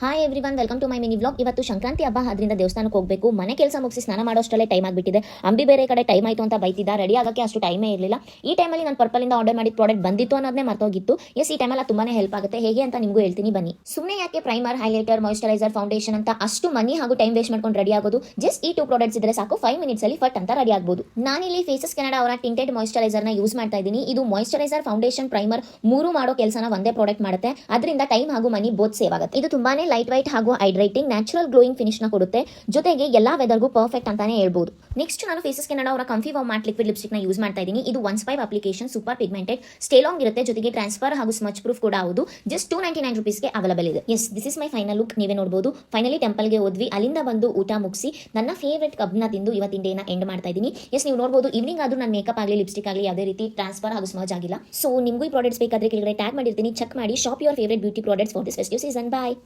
Hi everyone, welcome to my mini vlog. ಇವತ್ತು ಸಂಕ್ರಾಂತಿ ಹಬ್ಬ, ಅದರಿಂದ ದೇವಸ್ಥಾನಕ್ಕೆ ಹೋಗಬೇಕು. ಮನೆ ಕೆಲಸ ಮುಗಿಸಿ ಸ್ನಾನ ಮಾಡೋಷ್ಟರಲ್ಲೇ ಟೈಮ್ ಆಗಿಬಿಟ್ಟಿದೆ. ಅಂಬಿ ಬೇರೆ ಕಡೆ ಟೈಮ್ ಆಯಿತು ಅಂತ ಬೈತಿದ್ದ. ರೆಡಿ ಆಗೋಕ್ಕೆ ಅಷ್ಟು ಟೈಮೇ ಇರಲಿಲ್ಲ. ಈ ಟೈಮಲ್ಲಿ ನಾನು ಪರ್ಪಲಿಂದ ಆರ್ಡರ್ ಮಾಡಿದ ಪ್ರಾಡಕ್ಟ್ ಬಂದಿತ್ತು ಅನ್ನೋದನ್ನೇ ಮರ್ತೋಗಿತ್ತು. ಈ ಟೈಮಲ್ಲಿ ತುಂಬಾ ಹೆಲ್ಪ್ ಆಗುತ್ತೆ. ಹೇಗೆ ಅಂತ ನಿಮಗೂ ಹೇಳ್ತೀನಿ ಬನ್ನಿ. ಸುಮ್ಮನೆ ಯಾಕೆ ಪ್ರೈಮರ್, ಹೈಲೈಟರ್, ಮಾಯಿಶ್ಚರೈಸರ್, ಫೌಂಡೇಶನ್ ಅಂತ ಅಷ್ಟು ಮನಿ ಹಾಗೂ ಟೈಮ್ ವೇಸ್ಟ್ ಮಾಡ್ಕೊಂಡು ರೆಡಿ ಆಗೋದು. ಜಸ್ಟ್ ಈ 2 ಪ್ರಾಡಕ್ಟ್ಸ್ ಇದ್ರೆ ಸಾಕು, 5 ಮಿನಿಟ್ಸ್ ಅಲ್ಲಿ ಫಟ್ ಅಂತ ರೆಡಿ ಆಗಬಹುದು. ನಾನಿಲ್ಲಿ ಫೇಸಸ್ ಕೆನಡಾ ಅವರ ಟಿಂಟೆಡ್ ಮಾಯಿಶ್ಚರೈಸರ್ ನ ಯೂಸ್ ಮಾಡ್ತಾ ಇದ್ದೀನಿ. ಇದು ಮಾಯಿಶ್ಚರೈಸರ್, ಫೌಂಡೇಶನ್, ಪ್ರೈಮರ್ ಮೂರು ಮಾಡೋ ಕೆಲಸನ ಒಂದೇ ಪ್ರಾಡಕ್ಟ್ ಮಾಡುತ್ತೆ. ಅದರಿಂದ ಟೈಮ್ ಹಾಗೂ ಮನಿ ಬೋತ್ ಸೇವ್ ಆಗುತ್ತೆ. ಇದು ತುಂಬಾನೇ ಲೈಟ್ ವೈಟ್ ಹಾಗೂ ಹೈಡ್ರೇಟಿಂಗ್, ನ್ಯಾಚುರಲ್ ಗ್ಲೋಯಿಂಗ್ ಫಿನಿಶ್ ನ ಕೊಡುತ್ತೆ. ಜೊತೆಗೆ ಎಲ್ಲಾ ವೆದರ್ಗೂ ಪರ್ಫೆಕ್ಟ್ ಅಂತಾನೆ ಹೇಳ್ಬೋದು. ನೆಕ್ಸ್ಟ್ ನಾನು ಫೇಸಸ್ ಕೆನಡಾ ಅವರ comfy wow matte liquid lipstick ನ ಯೂಸ್ ಮಾಡ್ತಾ ಇದ್ದೀನಿ. ಇದು 1/5 application, super pigmented, stay long ಇರುತ್ತೆ. ಜೊತೆಗೆ ಟ್ರಾನ್ಸ್ಫರ್ ಹಾಗೂ ಸ್ಮಚ್ ಪ್ರೂಫ್ ಕೂಡ ಹೌದು. ಜಸ್ಟ್ 299 ರೂಪೀಸ್ಗೆ ಅವೈಲೇಬಲ್ ಇದೆ. Yes, this is my final look. ನೀವೇ ನೋಡಬಹುದು. ಫೈನಲಿ ಟೆಂಪಲ್ಗೆ ಹೋದ್ವಿ. ಅಲ್ಲಿಂದ ಬಂದು ಊಟ ಮುಗಿಸಿ ನನ್ನ ಫೇವರೇಟ್ ಕಬ್ನ ತಿಂದು ಇವತ್ತಿನ ಡೇನ ಎಂಡ್ ಮಾಡ್ತಾ ಇದ್ದೀನಿ. ಎಸ್, ನೀವು ನೋಡಬಹುದು ಈವ್ನಿಂಗ್ ಆದ್ರೂ ನನ್ನ ಮೇಕಪ್ ಆಗಲಿ, ಲಿಪ್ಸ್ಟಿಕ್ ಆಗಲಿ ಯಾವುದೇ ರೀತಿ ಟ್ರಾನ್ಸ್ಫರ್ ಹಾಗೂ ಸ್ಮಚ್ ಆಗಿಲ್ಲ. ಸೊ ನಿಮಗೂ ಈ ಪ್ರಾಡಕ್ಟ್ಸ್ ಬೇಕಾದ್ರೆ ಕೆಳಗಡೆ ಟ್ಯಾಗ್ ಮಾಡಿರ್ತೀನಿ, ಚೆಕ್ ಮಾಡಿ. Shop your favourite beauty products for this festive season. Bye.